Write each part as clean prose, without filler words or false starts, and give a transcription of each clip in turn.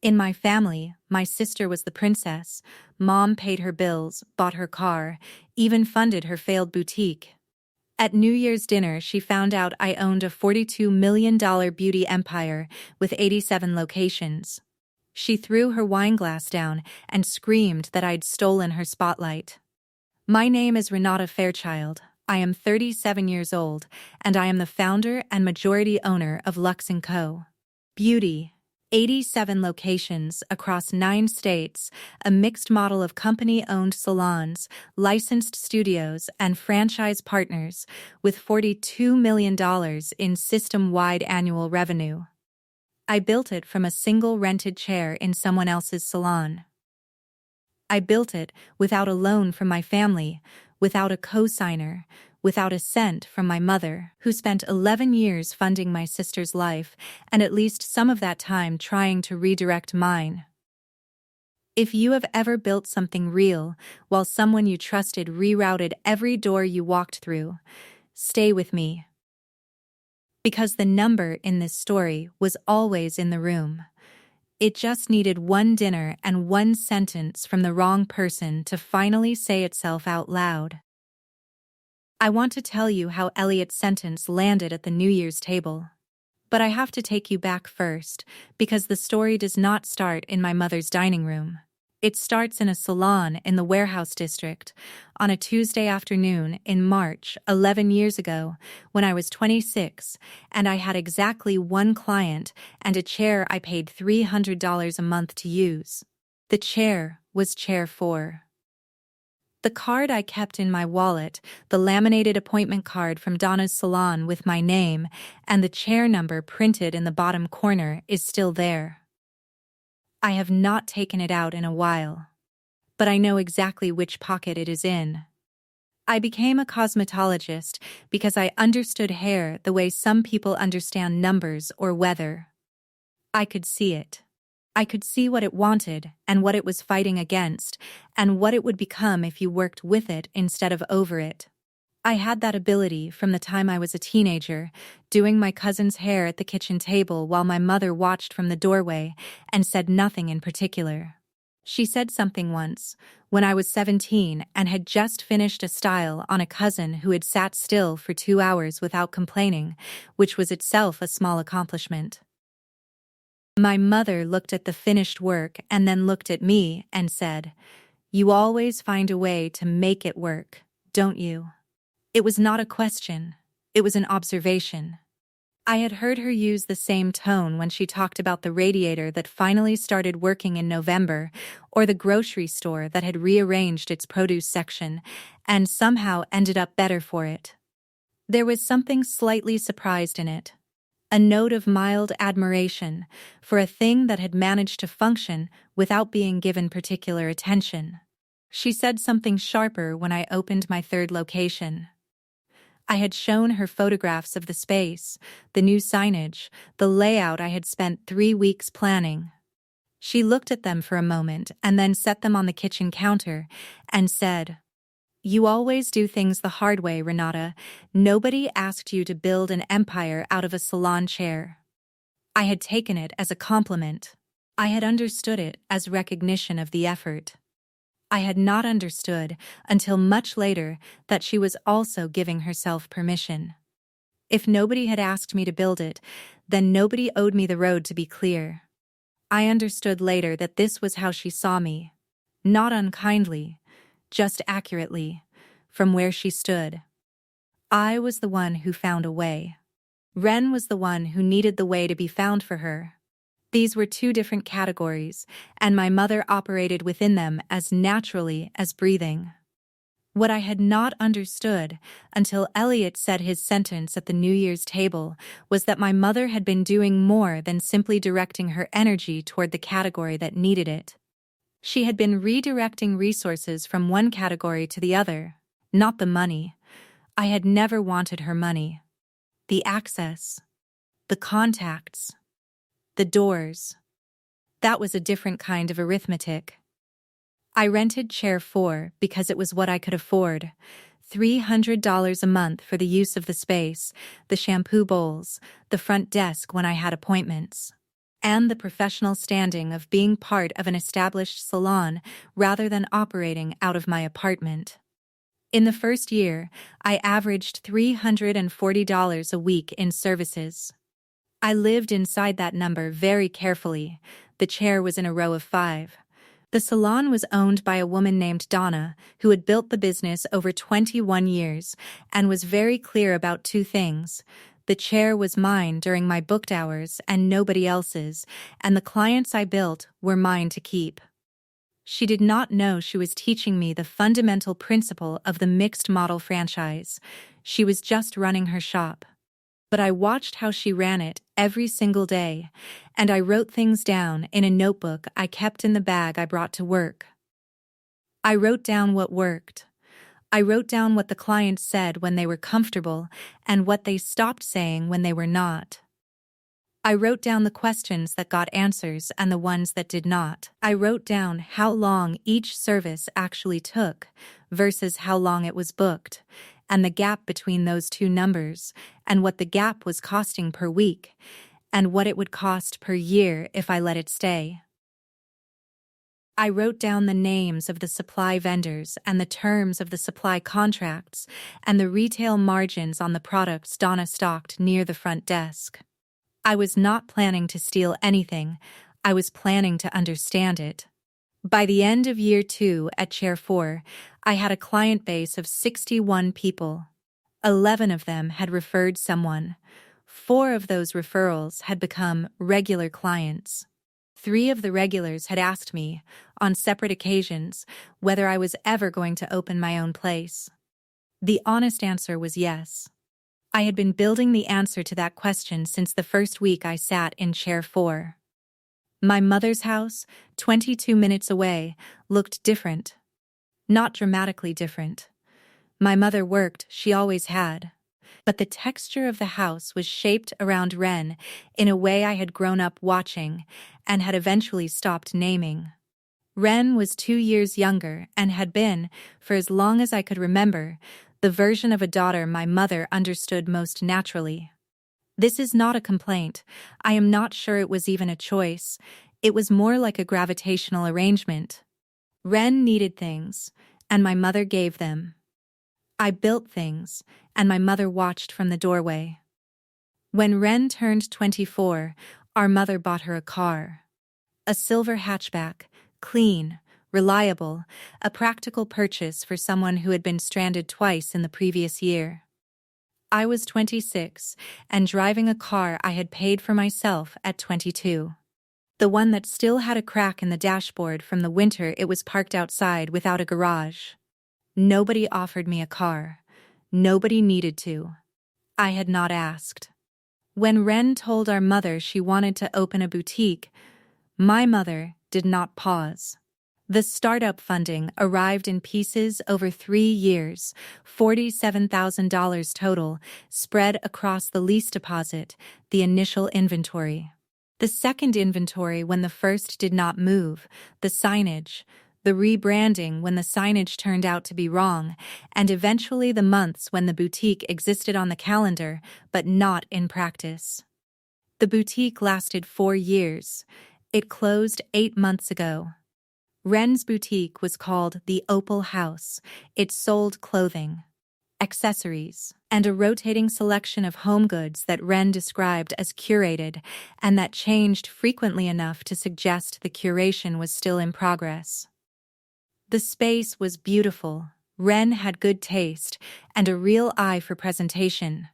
In my family, my sister was the princess. Mom paid her bills, bought her car, even funded her failed boutique. At New Year's dinner, she found out I owned a $42 million beauty empire with 87 locations. She threw her wine glass down and screamed that I'd stolen her spotlight. My name is Renata Fairchild. I am 37 years old, and I am the founder and majority owner of Lux & Co. Beauty. 87 locations across 9 states, a mixed model of company-owned salons, licensed studios, and franchise partners, with $42 million in system-wide annual revenue. I built it from a single rented chair in someone else's salon. I built it without a loan from my family, without a co-signer, without a cent from my mother, who spent 11 years funding my sister's life and at least some of that time trying to redirect mine. If you have ever built something real while someone you trusted rerouted every door you walked through, stay with me. Because the number in this story was always in the room. It just needed one dinner and one sentence from the wrong person to finally say itself out loud. I want to tell you how Elliot's sentence landed at the New Year's table. But I have to take you back first, because the story does not start in my mother's dining room. It starts in a salon in the warehouse district, on a Tuesday afternoon in March 11 years ago, when I was 26, and I had exactly one client and a chair I paid $300 a month to use. The chair was chair 4. The card I kept in my wallet, the laminated appointment card from Donna's salon with my name and the chair number printed in the bottom corner, is still there. I have not taken it out in a while, but I know exactly which pocket it is in. I became a cosmetologist because I understood hair the way some people understand numbers or weather. I could see it. I could see what it wanted and what it was fighting against, and what it would become if you worked with it instead of over it. I had that ability from the time I was a teenager, doing my cousin's hair at the kitchen table while my mother watched from the doorway and said nothing in particular. She said something once, when I was 17 and had just finished a style on a cousin who had sat still for 2 hours without complaining, which was itself a small accomplishment. My mother looked at the finished work and then looked at me and said, "You always find a way to make it work, don't you?" It was not a question, it was an observation. I had heard her use the same tone when she talked about the radiator that finally started working in November, or the grocery store that had rearranged its produce section and somehow ended up better for it. There was something slightly surprised in it. A note of mild admiration for a thing that had managed to function without being given particular attention. She said something sharper when I opened my 3rd location. I had shown her photographs of the space, the new signage, the layout I had spent 3 weeks planning. She looked at them for a moment and then set them on the kitchen counter and said, "You always do things the hard way, Renata. Nobody asked you to build an empire out of a salon chair." I had taken it as a compliment. I had understood it as recognition of the effort. I had not understood until much later that she was also giving herself permission. If nobody had asked me to build it, then nobody owed me the road to be clear. I understood later that this was how she saw me. Not unkindly, just accurately, from where she stood. I was the one who found a way. Ren was the one who needed the way to be found for her. These were 2 different categories, and my mother operated within them as naturally as breathing. What I had not understood until Elliot said his sentence at the New Year's table was that my mother had been doing more than simply directing her energy toward the category that needed it. She had been redirecting resources from one category to the other, not the money. I had never wanted her money. The access, the contacts, the doors. That was a different kind of arithmetic. I rented chair 4 because it was what I could afford. $300 a month for the use of the space, the shampoo bowls, the front desk when I had appointments. and the professional standing of being part of an established salon rather than operating out of my apartment. In the first year, I averaged $340 a week in services. I lived inside that number very carefully. The chair was in a row of 5. The salon was owned by a woman named Donna, who had built the business over 21 years and was very clear about 2 things. The chair was mine during my booked hours and nobody else's, and the clients I built were mine to keep. She did not know she was teaching me the fundamental principle of the mixed model franchise. She was just running her shop. But I watched how she ran it every single day, and I wrote things down in a notebook I kept in the bag I brought to work. I wrote down what worked. I wrote down what the clients said when they were comfortable and what they stopped saying when they were not. I wrote down the questions that got answers and the ones that did not. I wrote down how long each service actually took versus how long it was booked, and the gap between those 2 numbers, and what the gap was costing per week, and what it would cost per year if I let it stay. I wrote down the names of the supply vendors and the terms of the supply contracts and the retail margins on the products Donna stocked near the front desk. I was not planning to steal anything. I was planning to understand it. By the end of year 2 at Chair 4, I had a client base of 61 people. 11 of them had referred someone. 4 of those referrals had become regular clients. 3 of the regulars had asked me, on separate occasions, whether I was ever going to open my own place. The honest answer was yes. I had been building the answer to that question since the first week I sat in Chair 4. My mother's house, 22 minutes away, looked different. Not dramatically different. My mother worked, she always had. But the texture of the house was shaped around Ren in a way I had grown up watching and had eventually stopped naming. Ren was 2 years younger and had been, for as long as I could remember, the version of a daughter my mother understood most naturally. This is not a complaint. I am not sure it was even a choice. It was more like a gravitational arrangement. Ren needed things, and my mother gave them. I built things, and my mother watched from the doorway. When Ren turned 24, our mother bought her a car. A silver hatchback, clean, reliable, a practical purchase for someone who had been stranded twice in the previous year. I was 26 and driving a car I had paid for myself at 22. The one that still had a crack in the dashboard from the winter it was parked outside without a garage. Nobody offered me a car. Nobody needed to. I had not asked. When Ren told our mother she wanted to open a boutique, my mother did not pause. The startup funding arrived in pieces over 3 years, $47,000 total, spread across the lease deposit, the initial inventory. The second inventory when the first did not move, the signage, the rebranding when the signage turned out to be wrong, and eventually the months when the boutique existed on the calendar, but not in practice. The boutique lasted 4 years. It closed 8 months ago. Ren's boutique was called the Opal House. It sold clothing, accessories, and a rotating selection of home goods that Ren described as curated and that changed frequently enough to suggest the curation was still in progress. The space was beautiful. Ren had good taste and a real eye for presentation.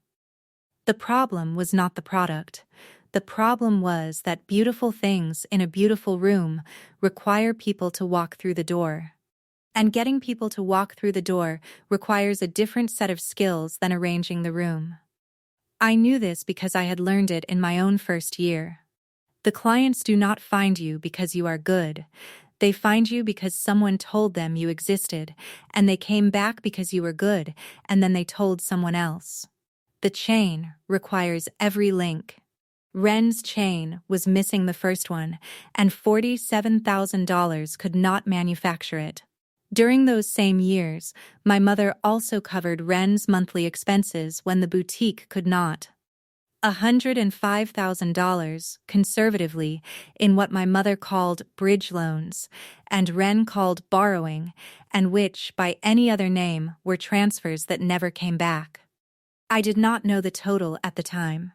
The problem was not the product. The problem was that beautiful things in a beautiful room require people to walk through the door. And getting people to walk through the door requires a different set of skills than arranging the room. I knew this because I had learned it in my own first year. The clients do not find you because you are good. They find you because someone told them you existed, and they came back because you were good, and then they told someone else. The chain requires every link. Ren's chain was missing the first one, and $47,000 could not manufacture it. During those same years, my mother also covered Ren's monthly expenses when the boutique could not. $105,000, conservatively, in what my mother called bridge loans, and Ren called borrowing, and which, by any other name, were transfers that never came back. I did not know the total at the time.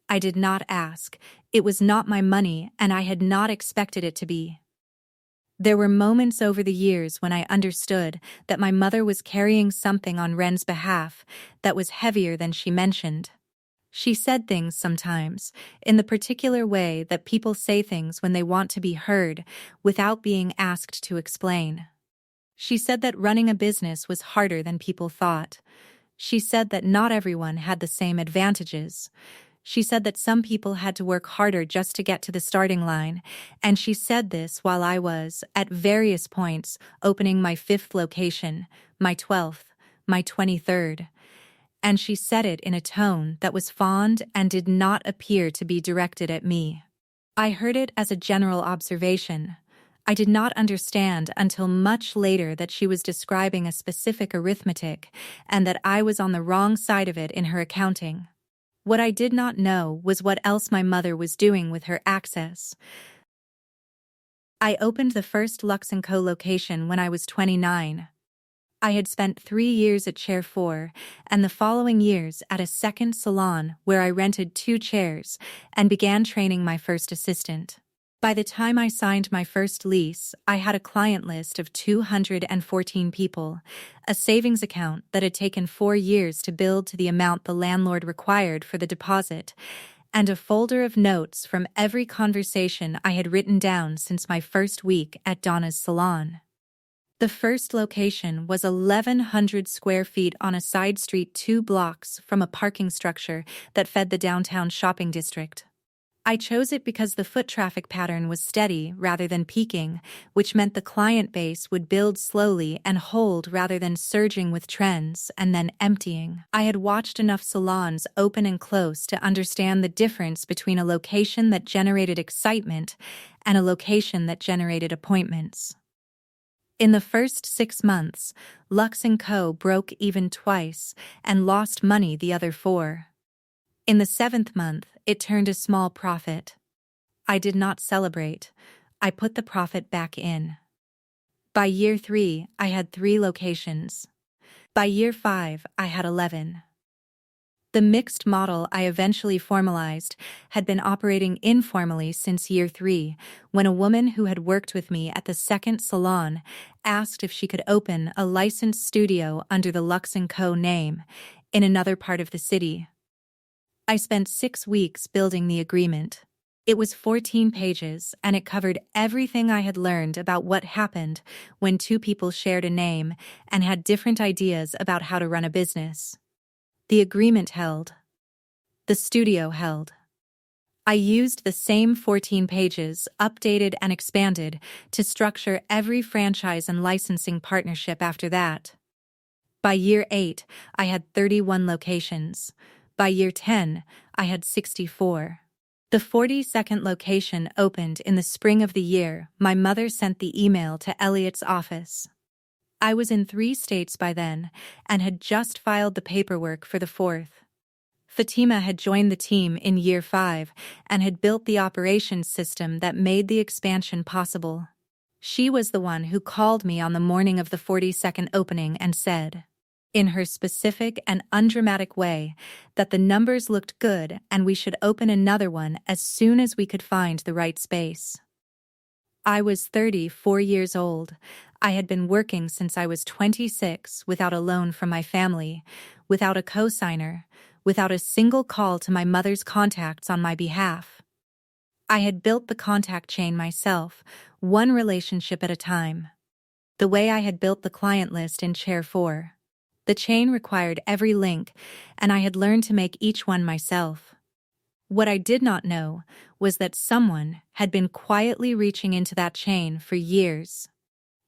I did not ask. It was not my money, and I had not expected it to be. There were moments over the years when I understood that my mother was carrying something on Ren's behalf that was heavier than she mentioned. She said things sometimes, in the particular way that people say things when they want to be heard, without being asked to explain. She said that running a business was harder than people thought. She said that not everyone had the same advantages. She said that some people had to work harder just to get to the starting line, and she said this while I was, at various points, opening my 5th location, my 12th, my 23rd. And she said it in a tone that was fond and did not appear to be directed at me. I heard it as a general observation. I did not understand until much later that she was describing a specific arithmetic and that I was on the wrong side of it in her accounting. What I did not know was what else my mother was doing with her access. I opened the first Lux & Co. location when I was 29. I had spent 3 years at Chair 4, and the following years at a second salon where I rented 2 chairs and began training my first assistant. By the time I signed my first lease, I had a client list of 214 people, a savings account that had taken 4 years to build to the amount the landlord required for the deposit, and a folder of notes from every conversation I had written down since my first week at Donna's salon. The first location was 1,100 square feet on a side street 2 blocks from a parking structure that fed the downtown shopping district. I chose it because the foot traffic pattern was steady rather than peaking, which meant the client base would build slowly and hold rather than surging with trends and then emptying. I had watched enough salons open and close to understand the difference between a location that generated excitement and a location that generated appointments. In the first 6 months, Lux & Co. broke even twice and lost money the other 4. In the 7th month, it turned a small profit. I did not celebrate. I put the profit back in. By year 3, I had 3 locations. By year 5, I had 11. The mixed model I eventually formalized had been operating informally since year 3, when a woman who had worked with me at the second salon asked if she could open a licensed studio under the Lux & Co. name in another part of the city. I spent 6 weeks building the agreement. It was 14 pages, and it covered everything I had learned about what happened when 2 people shared a name and had different ideas about how to run a business. The agreement held. The studio held. I used the same 14 pages, updated and expanded, to structure every franchise and licensing partnership after that. By year 8, I had 31 locations. By year 10, I had 64. The 42nd location opened in the spring of the year my mother sent the email to Elliot's office. I was in 3 states by then and had just filed the paperwork for the 4th. Fatima had joined the team in year 5 and had built the operations system that made the expansion possible. She was the one who called me on the morning of the 42nd opening and said, in her specific and undramatic way, that the numbers looked good and we should open another one as soon as we could find the right space. I was 34 years old. I had been working since I was 26 without a loan from my family, without a cosigner, without a single call to my mother's contacts on my behalf. I had built the contact chain myself, one relationship at a time. The way I had built the client list in Chair 4. The chain required every link, and I had learned to make each one myself. What I did not know was that someone had been quietly reaching into that chain for years.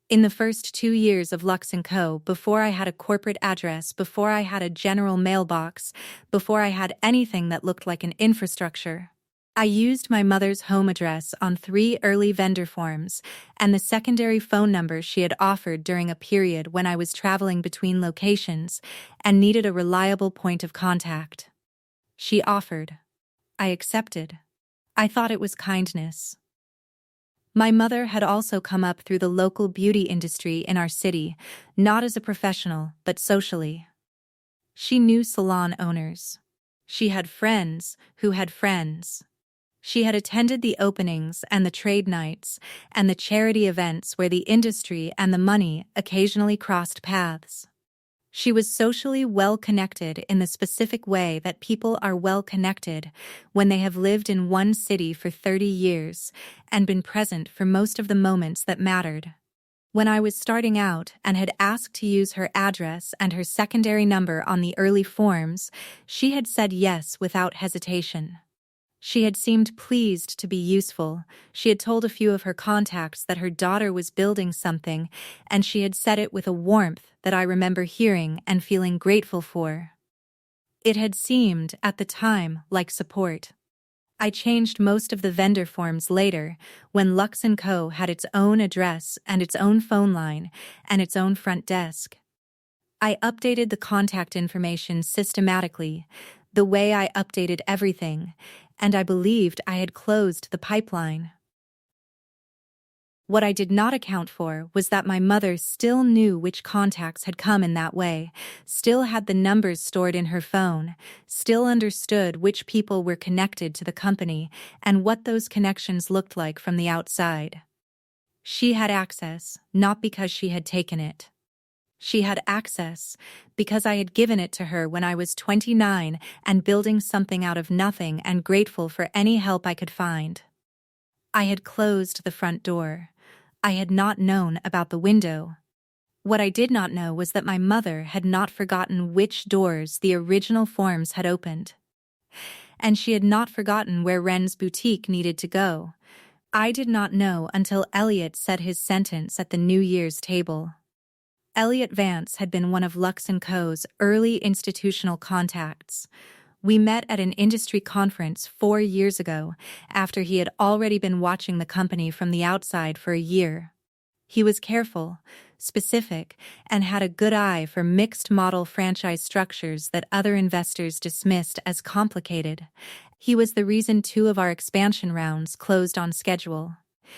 In the first 2 years of Lux & Co., before I had a corporate address, before I had a general mailbox, before I had anything that looked like an infrastructure, I used my mother's home address on 3 early vendor forms and the secondary phone number she had offered during a period when I was traveling between locations and needed a reliable point of contact. She offered. I accepted. I thought it was kindness. My mother had also come up through the local beauty industry in our city, not as a professional, but socially. She knew salon owners. She had friends who had friends. She had attended the openings and the trade nights and the charity events where the industry and the money occasionally crossed paths. She was socially well connected in the specific way that people are well connected when they have lived in one city for 30 years and been present for most of the moments that mattered. When I was starting out and had asked to use her address and her secondary number on the early forms, she had said yes without hesitation. She had seemed pleased to be useful. She had told a few of her contacts that her daughter was building something, and she had said it with a warmth that I remember hearing and feeling grateful for. It had seemed, at the time, like support. I changed most of the vendor forms later, when Lux & Co. had its own address and its own phone line and its own front desk. I updated the contact information systematically, the way I updated everything, and I believed I had closed the pipeline. What I did not account for was that my mother still knew which contacts had come in that way, still had the numbers stored in her phone, still understood which people were connected to the company and what those connections looked like from the outside. She had access, not because she had taken it. She had access because I had given it to her when I was 29 and building something out of nothing and grateful for any help I could find. I had closed the front door. I had not known about the window. What I did not know was that my mother had not forgotten which doors the original forms had opened. And she had not forgotten where Ren's boutique needed to go. I did not know until Elliot said his sentence at the New Year's table. Elliot Vance had been one of Lux & Co.'s early institutional contacts. We met at an industry conference 4 years ago, after he had already been watching the company from the outside for a year. He was careful, specific, and had a good eye for mixed-model franchise structures that other investors dismissed as complicated. He was the reason 2 of our expansion rounds closed on schedule.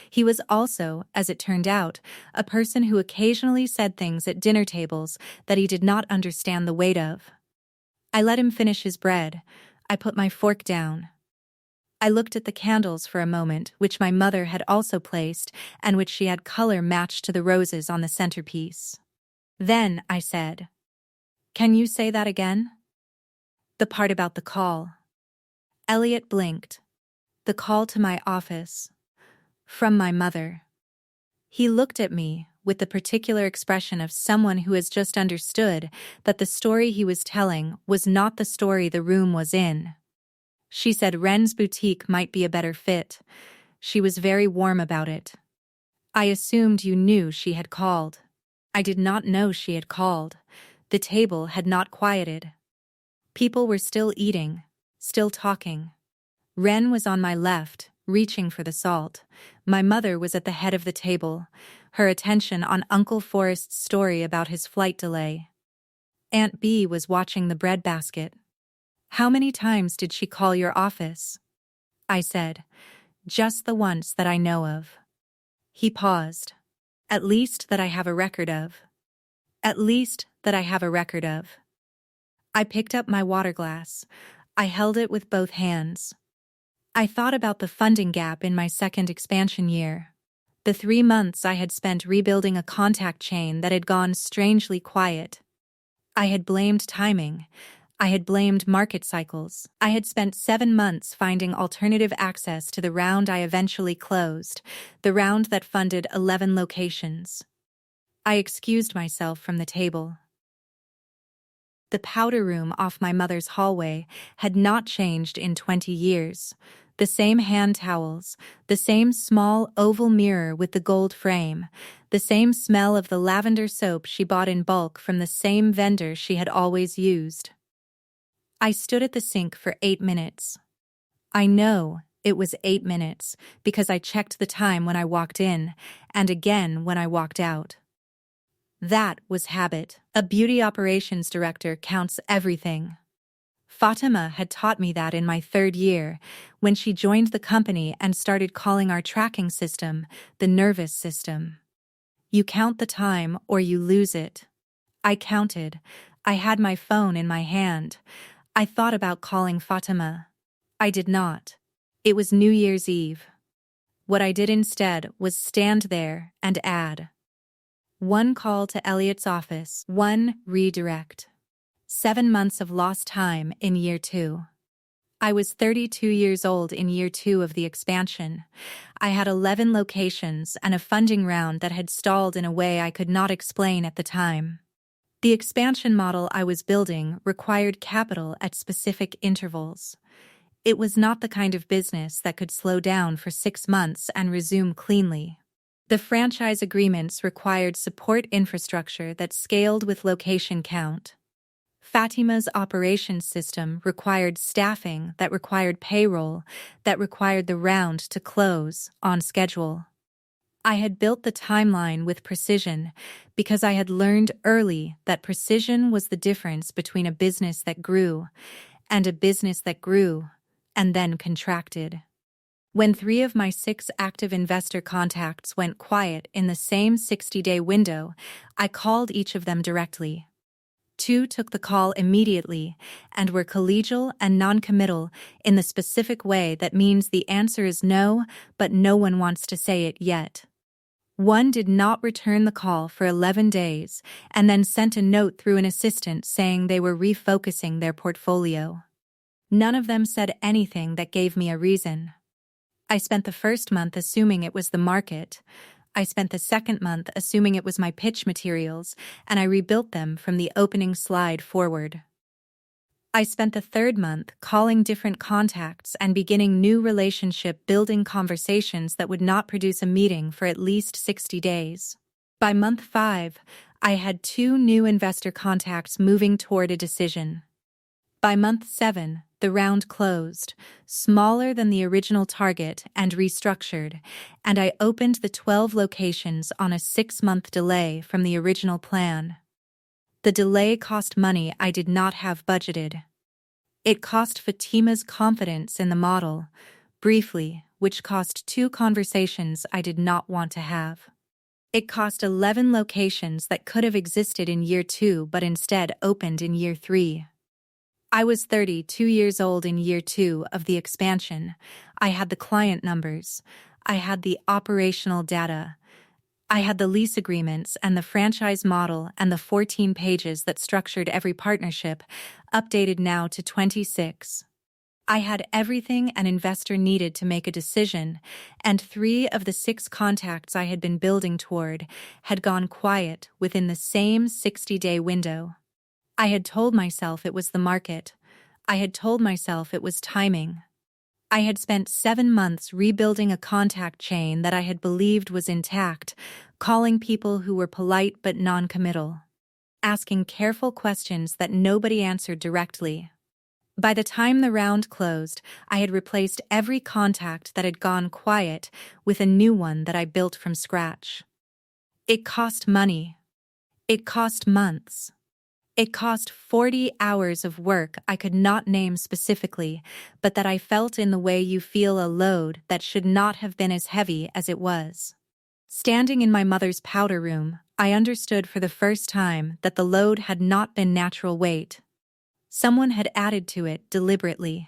He was also, as it turned out, a person who occasionally said things at dinner tables that he did not understand the weight of. I let him finish his bread. I put my fork down. I looked at the candles for a moment, which my mother had also placed, and which she had color matched to the roses on the centerpiece. Then I said, "Can you say that again?" "The part about the call." Elliot blinked. "The call to my office. From my mother." He looked at me with the particular expression of someone who has just understood that the story he was telling was not the story the room was in. "She said Ren's boutique might be a better fit. She was very warm about it." "I assumed you knew she had called." I did not know she had called. The table had not quieted. People were still eating, still talking. Ren was on my left, reaching for the salt. My mother was at the head of the table, her attention on Uncle Forrest's story about his flight delay. Aunt Bee was watching the breadbasket. "How many times did she call your office?" I said. "Just the once that I know of." He paused. "At least that I have a record of." "At least that I have a record of." I picked up my water glass. I held it with both hands. I thought about the funding gap in my second expansion year. The 3 months I had spent rebuilding a contact chain that had gone strangely quiet. I had blamed timing. I had blamed market cycles. I had spent 7 months finding alternative access to the round I eventually closed, the round that funded 11 locations. I excused myself from the table. The powder room off my mother's hallway had not changed in 20 years. The same hand towels, the same small oval mirror with the gold frame, the same smell of the lavender soap she bought in bulk from the same vendor she had always used. I stood at the sink for 8 minutes. I know it was 8 minutes because I checked the time when I walked in and again when I walked out. That was habit. A beauty operations director counts everything. Fatima had taught me that in my third year, when she joined the company and started calling our tracking system the nervous system. You count the time or you lose it. I counted. I had my phone in my hand. I thought about calling Fatima. I did not. It was New Year's Eve. What I did instead was stand there and add. 1 call to Elliot's office, 1 redirect. 7 months of lost time in year 2. I was 32 years old in year 2 of the expansion. I had 11 locations and a funding round that had stalled in a way I could not explain at the time. The expansion model I was building required capital at specific intervals. It was not the kind of business that could slow down for 6 months and resume cleanly. The franchise agreements required support infrastructure that scaled with location count. Fatima's operations system required staffing that required payroll, that required the round to close on schedule. I had built the timeline with precision because I had learned early that precision was the difference between a business that grew and a business that grew and then contracted. When 3 of my 6 active investor contacts went quiet in the same 60-day window, I called each of them directly. 2 took the call immediately and were collegial and non-committal in the specific way that means the answer is no, but no one wants to say it yet. 1 did not return the call for 11 days and then sent a note through an assistant saying they were refocusing their portfolio. None of them said anything that gave me a reason. I spent the first month assuming it was the market. I spent the second month assuming it was my pitch materials, and I rebuilt them from the opening slide forward. I spent the third month calling different contacts and beginning new relationship-building conversations that would not produce a meeting for at least 60 days. By month 5, I had 2 new investor contacts moving toward a decision. By month 7, the round closed, smaller than the original target and restructured, and I opened the 12 locations on a 6-month delay from the original plan. The delay cost money I did not have budgeted. It cost Fatima's confidence in the model, briefly, which cost 2 conversations I did not want to have. It cost 11 locations that could have existed in year 2 but instead opened in year 3. I was 32 years old in year 2 of the expansion. I had the client numbers. I had the operational data. I had the lease agreements and the franchise model and the 14 pages that structured every partnership, updated now to 26. I had everything an investor needed to make a decision, and 3 of the 6 contacts I had been building toward had gone quiet within the same 60-day window. I had told myself it was the market. I had told myself it was timing. I had spent 7 months rebuilding a contact chain that I had believed was intact, calling people who were polite but non-committal, asking careful questions that nobody answered directly. By the time the round closed, I had replaced every contact that had gone quiet with a new one that I built from scratch. It cost money. It cost months. It cost 40 hours of work I could not name specifically, but that I felt in the way you feel a load that should not have been as heavy as it was. Standing in my mother's powder room, I understood for the first time that the load had not been natural weight. Someone had added to it deliberately.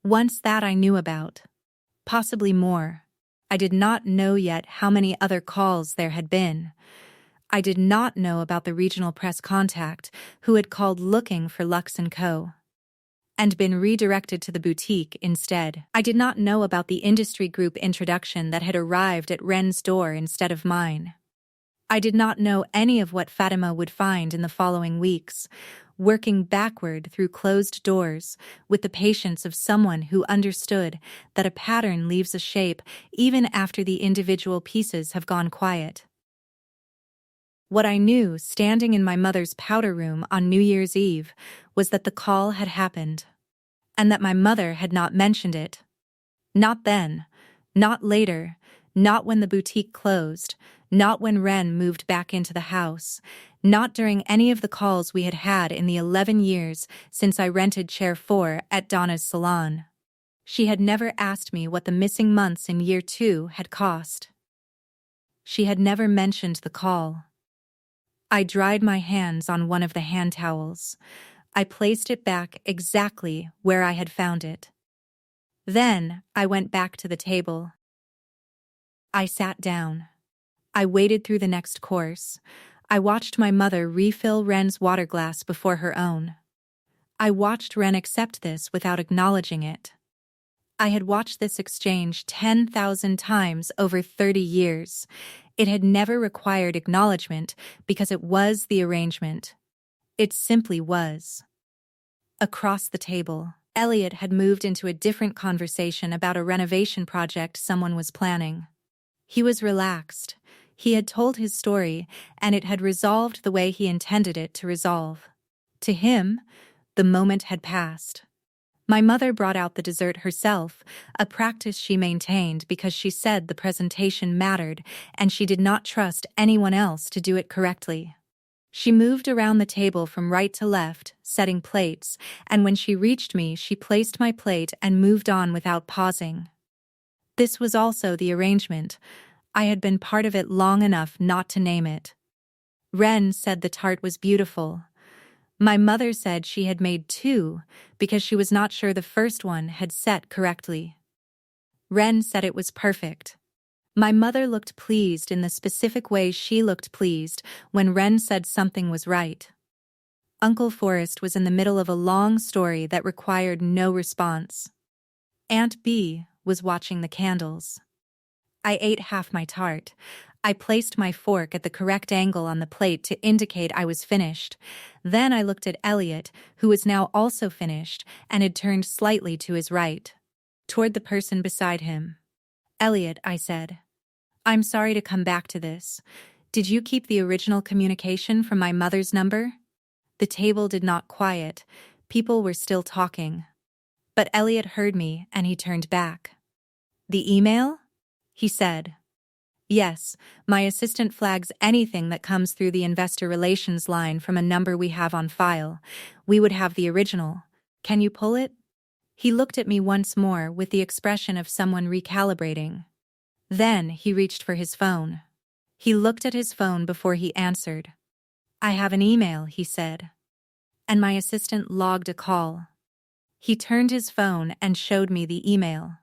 Once that I knew about. Possibly more. I did not know yet how many other calls there had been. I did not know about the regional press contact who had called looking for Lux & Co. and been redirected to the boutique instead. I did not know about the industry group introduction that had arrived at Ren's door instead of mine. I did not know any of what Fatima would find in the following weeks, working backward through closed doors with the patience of someone who understood that a pattern leaves a shape even after the individual pieces have gone quiet. What I knew, standing in my mother's powder room on New Year's Eve, was that the call had happened, and that my mother had not mentioned it. Not then, not later, Not when the boutique closed, not when Ren moved back into the house, not during any of the calls we had had in the 11 years since I rented chair 4 at Donna's salon. She had never asked me what the missing months in year 2 had cost. She had never mentioned the call. I dried my hands on one of the hand towels. I placed it back exactly where I had found it. Then I went back to the table. I sat down. I waited through the next course. I watched my mother refill Ren's water glass before her own. I watched Ren accept this without acknowledging it. I had watched this exchange 10,000 times over 30 years. It had never required acknowledgement because it was the arrangement. It simply was. Across the table, Elliot had moved into a different conversation about a renovation project someone was planning. He was relaxed. He had told his story, and it had resolved the way he intended it to resolve. To him, the moment had passed. My mother brought out the dessert herself, a practice she maintained because she said the presentation mattered and she did not trust anyone else to do it correctly. She moved around the table from right to left, setting plates, and when she reached me, she placed my plate and moved on without pausing. This was also the arrangement. I had been part of it long enough not to name it. Ren said the tart was beautiful. My mother said she had made 2 because she was not sure the first one had set correctly. Ren said it was perfect. My mother looked pleased in the specific way she looked pleased when Ren said something was right. Uncle Forrest was in the middle of a long story that required no response. Aunt B was watching the candles. I ate half my tart. I placed my fork at the correct angle on the plate to indicate I was finished. Then I looked at Elliot, who was now also finished and had turned slightly to his right, toward the person beside him. "Elliot," I said, "I'm sorry to come back to this. Did you keep the original communication from my mother's number?" The table did not quiet. People were still talking. But Elliot heard me and he turned back. "The email?" he said. "Yes, my assistant flags anything that comes through the investor relations line from a number we have on file. We would have the original. Can you pull it?" He looked at me once more with the expression of someone recalibrating. Then he reached for his phone. He looked at his phone before he answered. "I have an email," he said. And my assistant logged a call. He turned his phone and showed me the email.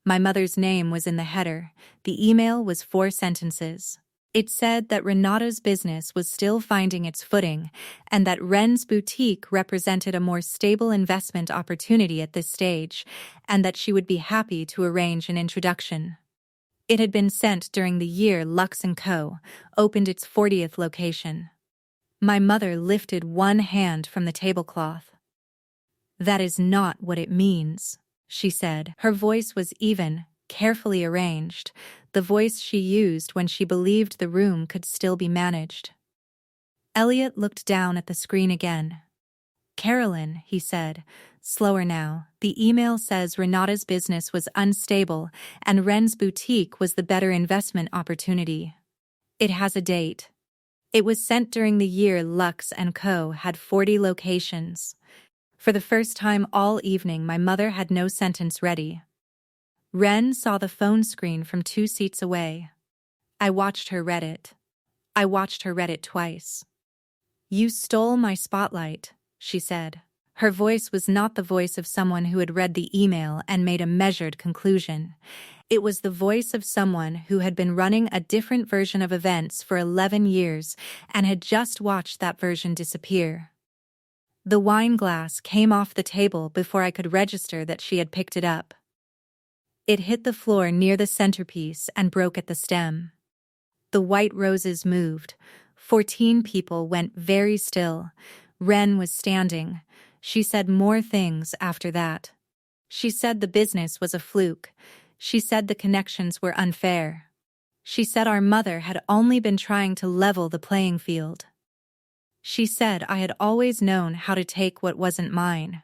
My mother's name was in the header. The email was 4 sentences. It said that Renata's business was still finding its footing and that Ren's boutique represented a more stable investment opportunity at this stage and that she would be happy to arrange an introduction. It had been sent during the year Lux & Co. opened its 40th location. My mother lifted one hand from the tablecloth. "That is not what it means," she said. Her voice was even, carefully arranged, the voice she used when she believed the room could still be managed. Elliot looked down at the screen again. "Carolyn," he said, slower now, "the email says Renata's business was unstable and Ren's boutique was the better investment opportunity. It has a date. It was sent during the year Lux & Co. had 40 locations." For the first time all evening, my mother had no sentence ready. Ren saw the phone screen from 2 seats away. I watched her read it. I watched her read it twice. "You stole my spotlight," she said. Her voice was not the voice of someone who had read the email and made a measured conclusion. It was the voice of someone who had been running a different version of events for 11 years and had just watched that version disappear. The wine glass came off the table before I could register that she had picked it up. It hit the floor near the centerpiece and broke at the stem. The white roses moved. 14 people went very still. Ren was standing. She said more things after that. She said the business was a fluke. She said the connections were unfair. She said our mother had only been trying to level the playing field. She said I had always known how to take what wasn't mine.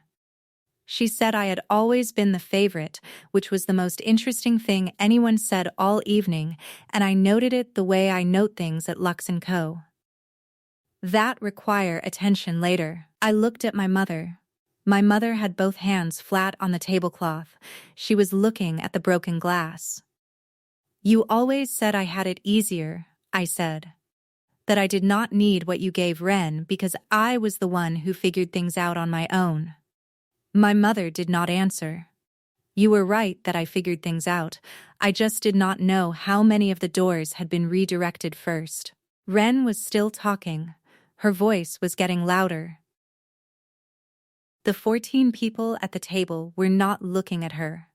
She said I had always been the favorite, which was the most interesting thing anyone said all evening, and I noted it the way I note things at Lux & Co. That require attention later. I looked at my mother. My mother had both hands flat on the tablecloth. She was looking at the broken glass. You always said I had it easier, I said. That I did not need what you gave Ren because I was the one who figured things out on my own. My mother did not answer. You were right that I figured things out. I just did not know how many of the doors had been redirected first. Ren was still talking. Her voice was getting louder. The 14 people at the table were not looking at her.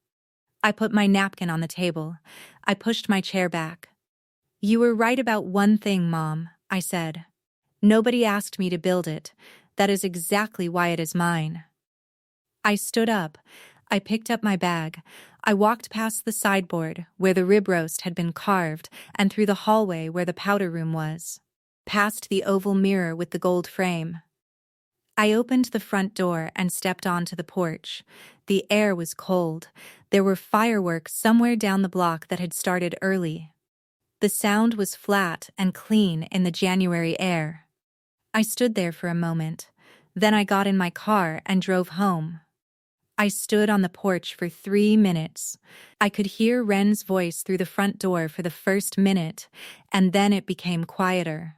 I put my napkin on the table. I pushed my chair back. You were right about one thing, Mom, I said. Nobody asked me to build it. That is exactly why it is mine. I stood up. I picked up my bag. I walked past the sideboard where the rib roast had been carved and through the hallway where the powder room was, past the oval mirror with the gold frame. I opened the front door and stepped onto the porch. The air was cold. There were fireworks somewhere down the block that had started early. The sound was flat and clean in the January air. I stood there for a moment. Then I got in my car and drove home. I stood on the porch for 3 minutes. I could hear Ren's voice through the front door for the first minute, and then it became quieter.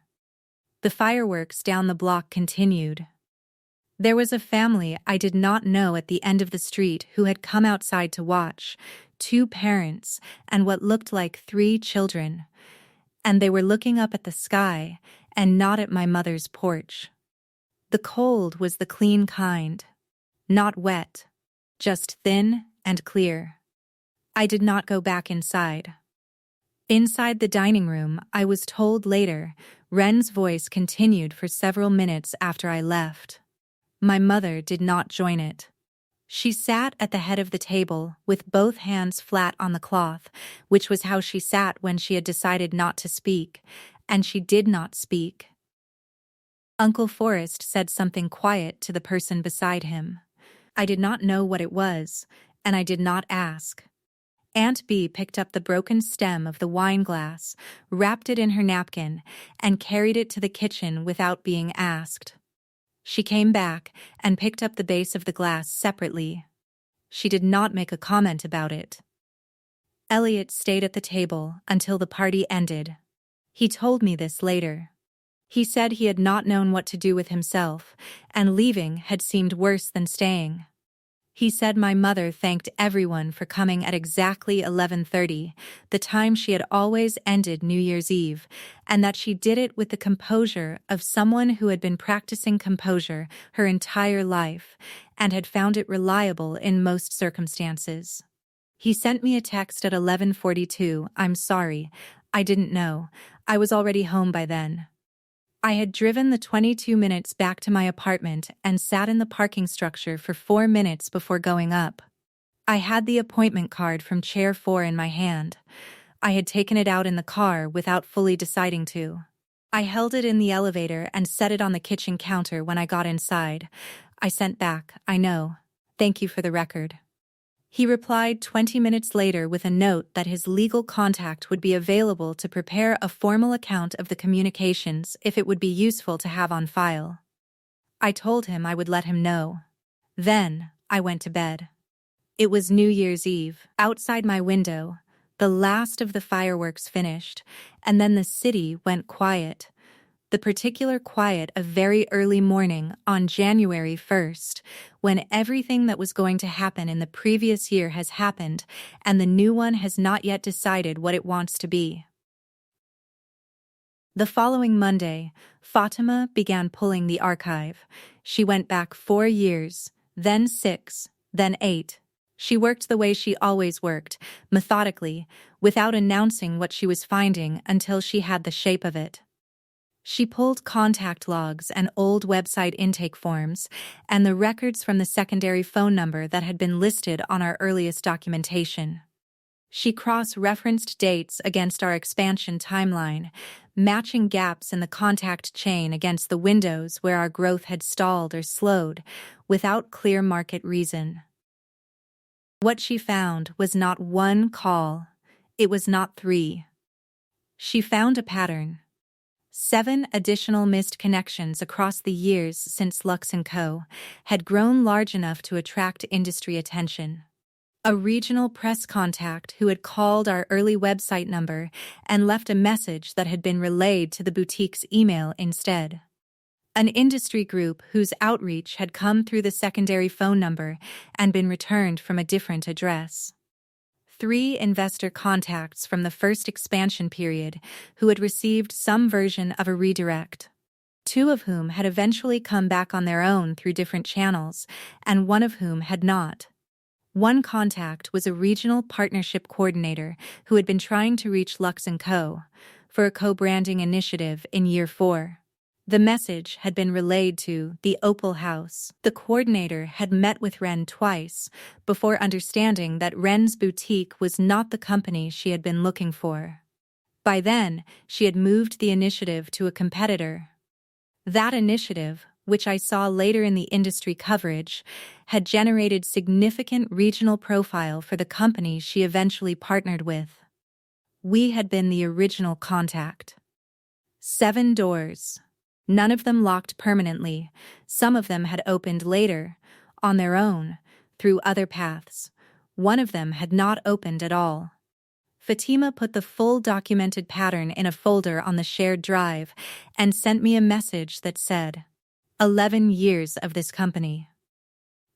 The fireworks down the block continued. There was a family I did not know at the end of the street who had come outside to watch, 2 parents and what looked like 3 children, and they were looking up at the sky and not at my mother's porch. The cold was the clean kind, not wet. Just thin and clear. I did not go back inside. Inside the dining room, I was told later, Ren's voice continued for several minutes after I left. My mother did not join it. She sat at the head of the table with both hands flat on the cloth, which was how she sat when she had decided not to speak, and she did not speak. Uncle Forrest said something quiet to the person beside him. I did not know what it was, and I did not ask. Aunt Bee picked up the broken stem of the wine glass, wrapped it in her napkin, and carried it to the kitchen without being asked. She came back and picked up the base of the glass separately. She did not make a comment about it. Elliot stayed at the table until the party ended. He told me this later. He said he had not known what to do with himself, and leaving had seemed worse than staying. He said my mother thanked everyone for coming at exactly 11:30, the time she had always ended New Year's Eve, and that she did it with the composure of someone who had been practicing composure her entire life and had found it reliable in most circumstances. He sent me a text at 11:42, I'm sorry, I didn't know, I was already home by then. I had driven the 22 minutes back to my apartment and sat in the parking structure for 4 minutes before going up. I had the appointment card from chair 4 in my hand. I had taken it out in the car without fully deciding to. I held it in the elevator and set it on the kitchen counter when I got inside. I sent back, I know. Thank you for the record. He replied 20 minutes later with a note that his legal contact would be available to prepare a formal account of the communications if it would be useful to have on file. I told him I would let him know. Then, I went to bed. It was New Year's Eve. Outside my window, the last of the fireworks finished, and then the city went quiet. The particular quiet of very early morning on January 1st, when everything that was going to happen in the previous year has happened and the new one has not yet decided what it wants to be. The following Monday, Fatima began pulling the archive. She went back 4 years, then 6, then 8. She worked the way she always worked, methodically, without announcing what she was finding until she had the shape of it. She pulled contact logs and old website intake forms and the records from the secondary phone number that had been listed on our earliest documentation. She cross-referenced dates against our expansion timeline, matching gaps in the contact chain against the windows where our growth had stalled or slowed, without clear market reason. What she found was not one call. It was not 3. She found a pattern. 7 additional missed connections across the years since Lux & Co. had grown large enough to attract industry attention. A regional press contact who had called our early website number and left a message that had been relayed to the boutique's email instead. An industry group whose outreach had come through the secondary phone number and been returned from a different address. 3 investor contacts from the first expansion period who had received some version of a redirect. 2 of whom had eventually come back on their own through different channels, and 1 of whom had not. 1 contact was a regional partnership coordinator who had been trying to reach Lux & Co. for a co-branding initiative in year 4. The message had been relayed to the Opal House. The coordinator had met with Ren twice before understanding that Ren's boutique was not the company she had been looking for. By then, she had moved the initiative to a competitor. That initiative, which I saw later in the industry coverage, had generated significant regional profile for the company she eventually partnered with. We had been the original contact. 7 doors. None of them locked permanently. Some of them had opened later, on their own, through other paths. 1 of them had not opened at all. Fatima put the full documented pattern in a folder on the shared drive and sent me a message that said, 11 years of this company.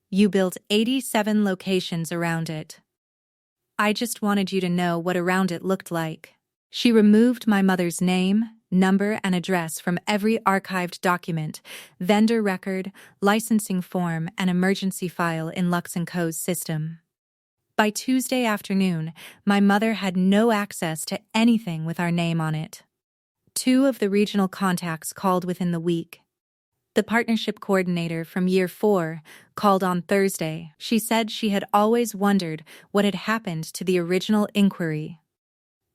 You built 87 locations around it. I just wanted you to know what around it looked like. She removed my mother's name, number, and address from every archived document, vendor record, licensing form, and emergency file in Lux & Co.'s system. By Tuesday afternoon, my mother had no access to anything with our name on it. 2 of the regional contacts called within the week. The partnership coordinator from year 4 called on Thursday. She said she had always wondered what had happened to the original inquiry.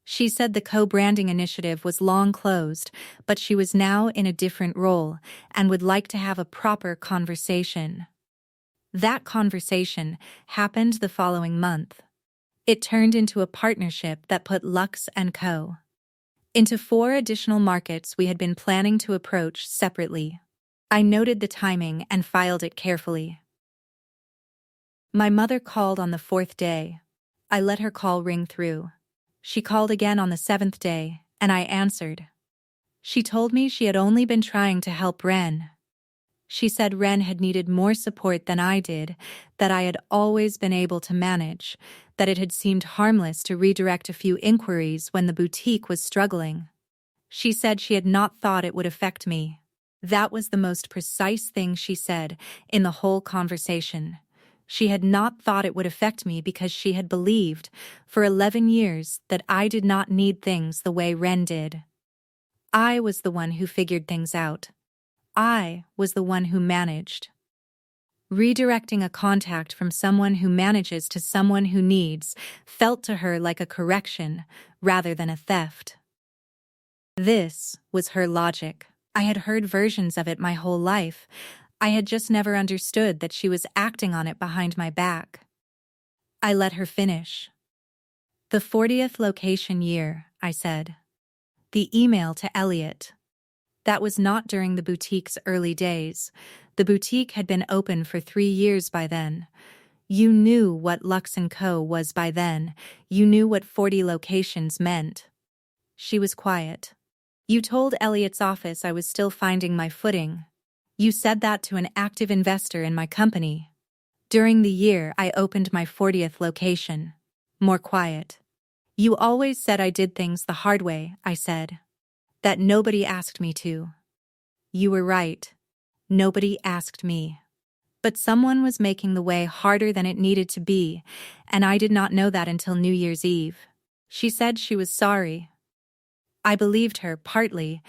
She said the co-branding initiative was long closed, but she was now in a different role and would like to have a proper conversation. That conversation happened the following month. It turned into a partnership that put Lux & Co. into 4 additional markets we had been planning to approach separately. I noted the timing and filed it carefully. My mother called on the 4th day. I let her call ring through. She called again on the 7th day, and I answered. She told me she had only been trying to help Ren. She said Ren had needed more support than I did, that I had always been able to manage, that it had seemed harmless to redirect a few inquiries when the boutique was struggling. She said she had not thought it would affect me. That was the most precise thing she said in the whole conversation. She had not thought it would affect me because she had believed, for 11 years, that I did not need things the way Ren did. I was the one who figured things out. I was the one who managed. Redirecting a contact from someone who manages to someone who needs felt to her like a correction rather than a theft. This was her logic. I had heard versions of it my whole life. I had just never understood that she was acting on it behind my back. I let her finish. The 40th location year, I said. The email to Elliot. That was not during the boutique's early days. The boutique had been open for 3 years by then. You knew what Lux & Co. was by then. You knew what 40 locations meant. She was quiet. You told Elliot's office I was still finding my footing. You said that to an active investor in my company. During the year, I opened my 40th location. More quiet. You always said I did things the hard way, I said. That nobody asked me to. You were right. Nobody asked me. But someone was making the way harder than it needed to be, and I did not know that until New Year's Eve. She said she was sorry. I believed her, partly.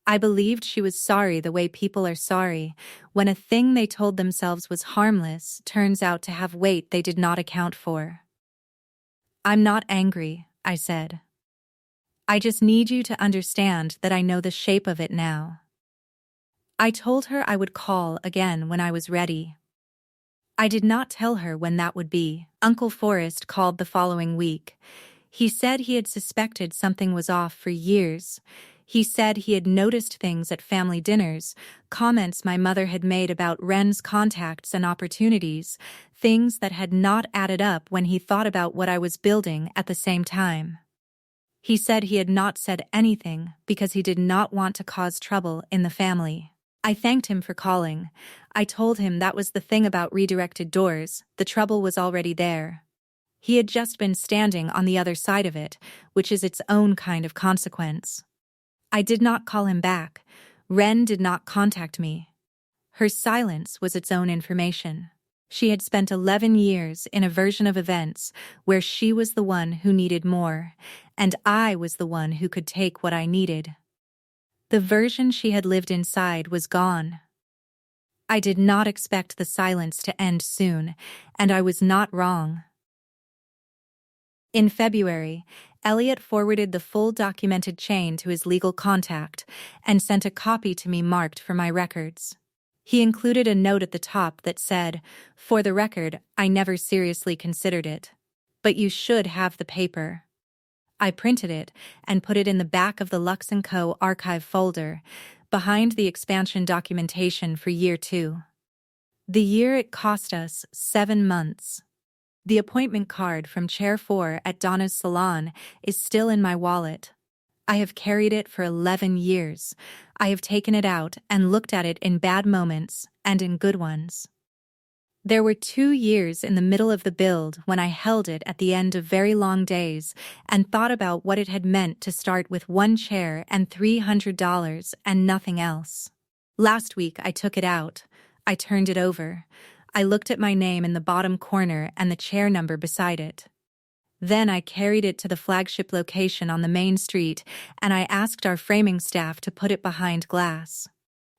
I believed she was sorry the way people are sorry when a thing they told themselves was harmless turns out to have weight they did not account for. I'm not angry, I said. I just need you to understand that I know the shape of it now. I told her I would call again when I was ready. I did not tell her when that would be. Uncle Forrest called the following week. He said he had suspected something was off for years. He said he had noticed things at family dinners, comments my mother had made about Wren's contacts and opportunities, things that had not added up when he thought about what I was building at the same time. He said he had not said anything because he did not want to cause trouble in the family. I thanked him for calling. I told him that was the thing about redirected doors, the trouble was already there. He had just been standing on the other side of it, which is its own kind of consequence. I did not call him back. Wren did not contact me. Her silence was its own information. She had spent 11 years in a version of events where she was the one who needed more, and I was the one who could take what I needed. The version she had lived inside was gone. I did not expect the silence to end soon, and I was not wrong. In February, Elliot forwarded the full documented chain to his legal contact and sent a copy to me marked for my records. He included a note at the top that said, "For the record, I never seriously considered it. But you should have the paper." I printed it and put it in the back of the Lux & Co. archive folder, behind the expansion documentation for year 2. The year it cost us 7 months. The appointment card from Chair 4 at Donna's salon is still in my wallet. I have carried it for 11 years. I have taken it out and looked at it in bad moments and in good ones. There were 2 years in the middle of the build when I held it at the end of very long days and thought about what it had meant to start with 1 chair and $300 and nothing else. Last week I took it out. I turned it over. I looked at my name in the bottom corner and the chair number beside it. Then I carried it to the flagship location on the main street and I asked our framing staff to put it behind glass.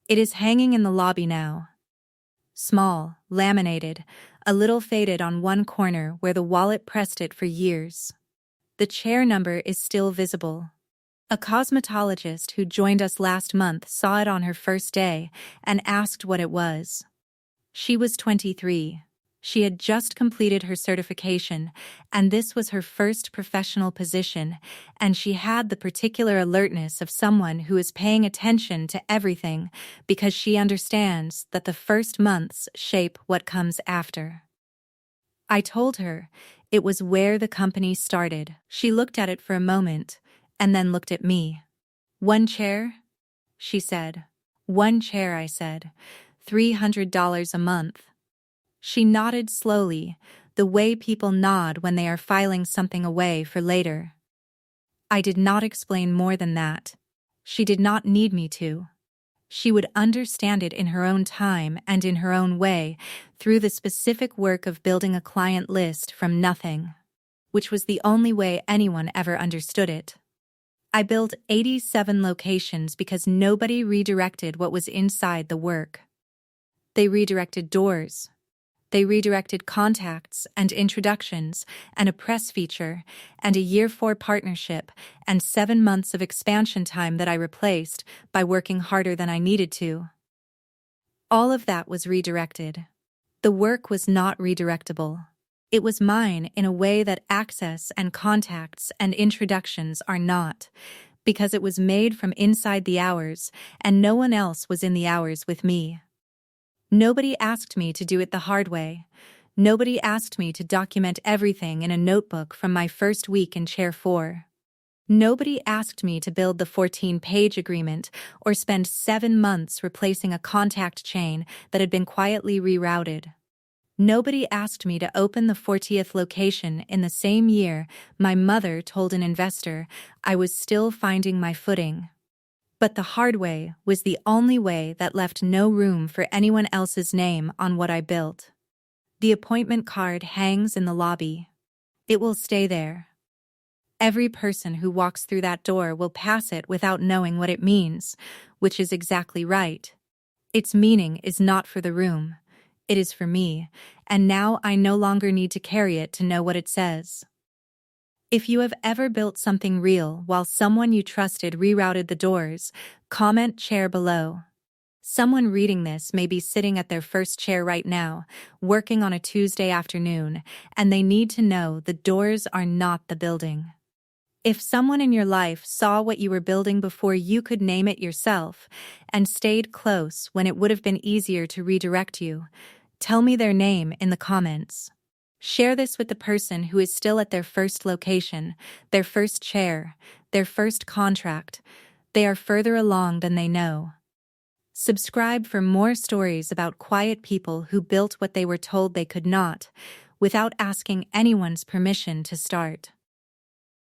It is hanging in the lobby now. Small, laminated, a little faded on one corner where the wallet pressed it for years. The chair number is still visible. A cosmetologist who joined us last month saw it on her first day and asked what it was. She was 23. She had just completed her certification, and this was her first professional position, and she had the particular alertness of someone who is paying attention to everything because she understands that the first months shape what comes after. I told her it was where the company started. She looked at it for a moment, and then looked at me. "1 chair?" she said. "1 chair," I said. $300 a month. She nodded slowly, the way people nod when they are filing something away for later. I did not explain more than that. She did not need me to. She would understand it in her own time and in her own way, through the specific work of building a client list from nothing, which was the only way anyone ever understood it. I built 87 locations because nobody redirected what was inside the work. They redirected doors. They redirected contacts and introductions and a press feature and a year 4 partnership and 7 months of expansion time that I replaced by working harder than I needed to. All of that was redirected. The work was not redirectable. It was mine in a way that access and contacts and introductions are not, because it was made from inside the hours and no one else was in the hours with me. Nobody asked me to do it the hard way. Nobody asked me to document everything in a notebook from my first week in Chair 4. Nobody asked me to build the 14-page agreement or spend 7 months replacing a contact chain that had been quietly rerouted. Nobody asked me to open the 40th location in the same year my mother told an investor I was still finding my footing. But the hard way was the only way that left no room for anyone else's name on what I built. The appointment card hangs in the lobby. It will stay there. Every person who walks through that door will pass it without knowing what it means, which is exactly right. Its meaning is not for the room. It is for me, and now I no longer need to carry it to know what it says. If you have ever built something real while someone you trusted rerouted the doors, comment chair below. Someone reading this may be sitting at their first chair right now, working on a Tuesday afternoon, and they need to know the doors are not the building. If someone in your life saw what you were building before you could name it yourself, and stayed close when it would have been easier to redirect you, tell me their name in the comments. Share this with the person who is still at their first location, their first chair, their first contract. They are further along than they know. Subscribe for more stories about quiet people who built what they were told they could not, without asking anyone's permission to start.